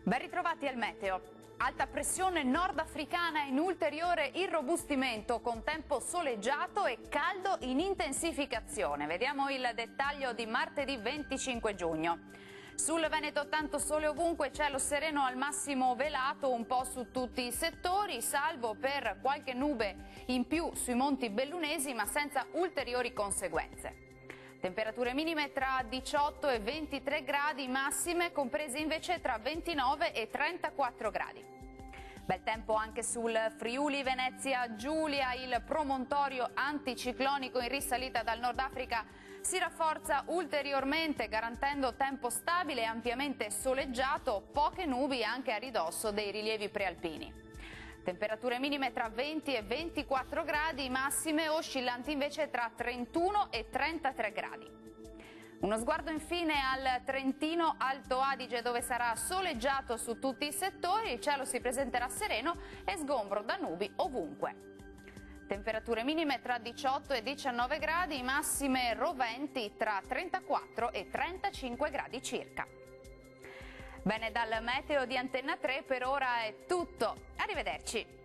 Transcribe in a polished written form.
Ben ritrovati al meteo. Alta pressione nordafricana in ulteriore irrobustimento con tempo soleggiato e caldo in intensificazione. Vediamo il dettaglio di martedì 25 giugno. Sul Veneto tanto sole ovunque, cielo sereno al massimo velato un po' su tutti i settori, salvo per qualche nube in più sui monti bellunesi, ma senza ulteriori conseguenze. Temperature minime tra 18 e 23 gradi, massime comprese invece tra 29 e 34 gradi. Bel tempo anche sul Friuli Venezia Giulia, il promontorio anticiclonico in risalita dal Nord Africa si rafforza ulteriormente garantendo tempo stabile e ampiamente soleggiato, poche nubi anche a ridosso dei rilievi prealpini. Temperature minime tra 20 e 24 gradi, massime oscillanti invece tra 31 e 33 gradi. Uno sguardo infine al Trentino Alto Adige, dove sarà soleggiato su tutti i settori, il cielo si presenterà sereno e sgombro da nubi ovunque. Temperature minime tra 18 e 19 gradi, massime roventi tra 34 e 35 gradi circa. Bene, dal meteo di Antenna 3 per ora è tutto. Arrivederci.